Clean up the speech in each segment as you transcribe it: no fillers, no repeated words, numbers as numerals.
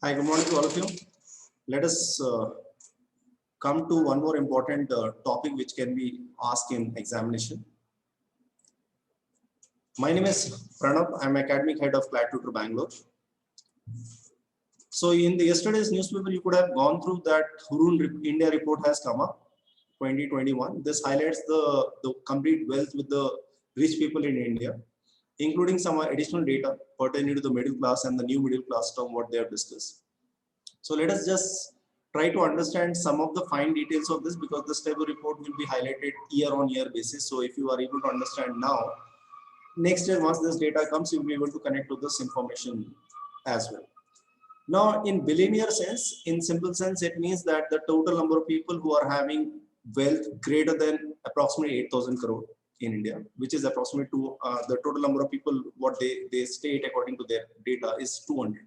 Hi, good morning to all of you. Let us come to one more important topic which can be asked in examination. My name is Pranav. I'm academic head of CLAT Tutor Bangalore. So in the yesterday's newspaper, you could have gone through that Hurun India report has come up, 2021. This highlights the complete wealth with the rich people in India, including some additional data pertaining to the middle class and the new middle class term what they have discussed. So let us just try to understand some of the fine details of this, because this type of report will be highlighted year on year basis. So if you are able to understand now, next year once this data comes, you will be able to connect to this information as well. Now in billionaire sense, in simple sense, it means that the total number of people who are having wealth greater than approximately 8,000 crore in India, which is approximately the total number of people what they state according to their data is 200.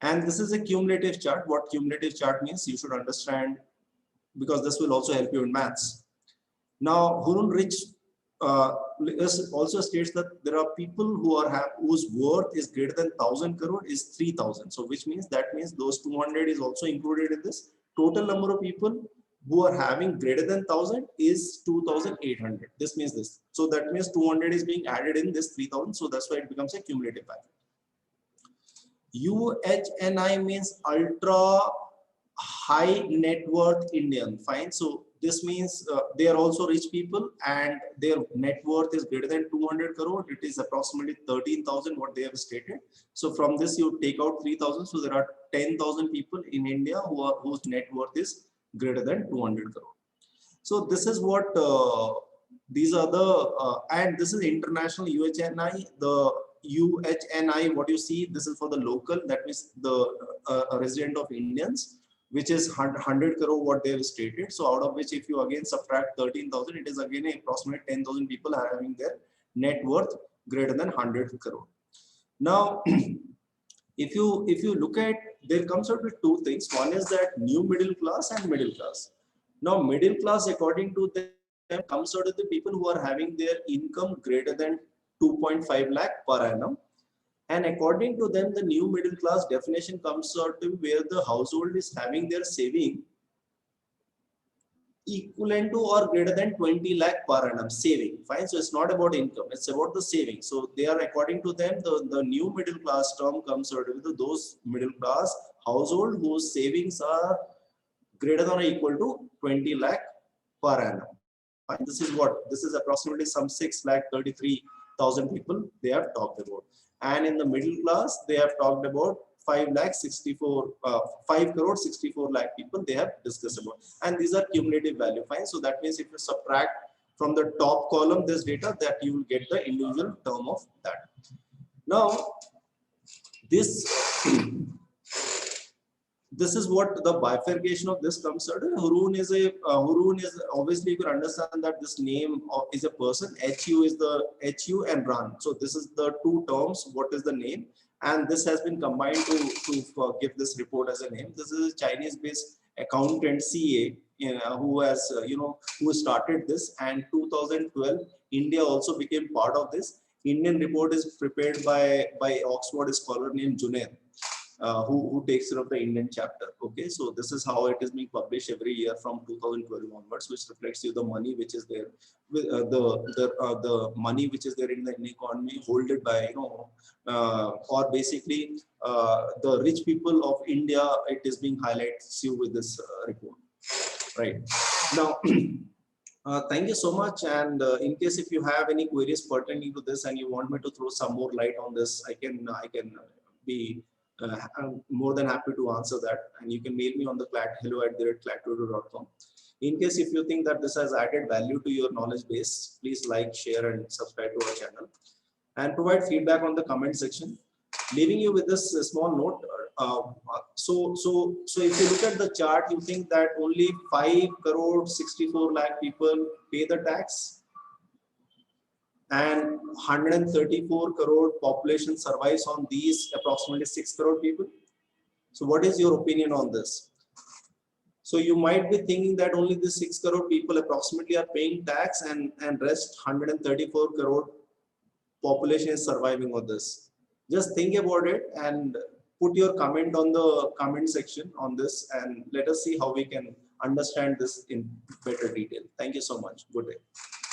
And this is a cumulative chart. What cumulative chart means, you should understand, because this will also help you in maths. Now, Hurun Rich also states that there are people who are whose worth is greater than 1,000 crore is 3,000. So, which means those 200 is also included in this. Total number of people who are having greater than 1,000 is 2,800. This means this. So that means 200 is being added in this 3,000. So that's why it becomes a cumulative value. UHNI means ultra high net worth Indian. Fine. So this means they are also rich people and their net worth is greater than 200 crore. It is approximately 13,000 what they have stated. So from this you take out 3,000. So there are 10,000 people in India whose net worth is greater than 200 crore. So this is what these are the and this is international UHNI. The UHNI, what you see, this is for the local, that means the resident of Indians, which is 100 crore what they have stated. So out of which, if you again subtract 13,000, it is again approximately 10,000 people are having their net worth greater than 100 crore. Now, if you look at, there comes out with two things. One is that new middle class and middle class. Now, middle class, according to them, comes out of the people who are having their income greater than 2.5 lakh per annum. And according to them, the new middle class definition comes out to where the household is having their saving equivalent to or greater than 20 lakh per annum saving. Fine. So it's not about income, it's about the saving. So they are, according to them, the new middle class term comes out with those middle class household whose savings are greater than or equal to 20 lakh per annum. Fine. This is what, this is approximately some 6,33,000 people they have talked about. And in the middle class, they have talked about 5 crore 64 lakh people they have discussed about. And these are cumulative value. Fine. So that means if you subtract from the top column this data, that you will get the individual term of that. Now, this is what the bifurcation of this comes out. Hurun is obviously, you can understand that this name is a person. HU is the HU and Ran. So this is the two terms. What is the name? And this has been combined to give this report as a name. This is a Chinese-based accountant CA, who has who started this. And 2012, India also became part of this. Indian report is prepared by Oxford scholar named Junaid. Who takes care of the Indian chapter. Okay, so this is how it is being published every year from 2012 onwards, which reflects you the money which is there, the money which is there in the Indian economy, holded by or basically the rich people of India. It is being highlights you with this report, right? Now. Thank you so much. And in case if you have any queries pertaining to this and you want me to throw some more light on this, I can be I'm more than happy to answer that. And you can mail me on the hello@clattutor.com. In case if you think that this has added value to your knowledge base, please like, share, and subscribe to our channel. And provide feedback on the comment section. Leaving you with this small note. So if you look at the chart, you think that only 5 crore 64 lakh people pay the tax, and 134 crore population survives on these approximately 6 crore people. So what is your opinion on this? So you might be thinking that only the 6 crore people approximately are paying tax, and rest 134 crore population is surviving on this. Just think about it, and put your comment on the comment section on this, and let us see how we can understand this in better detail. Thank you so much. Good day.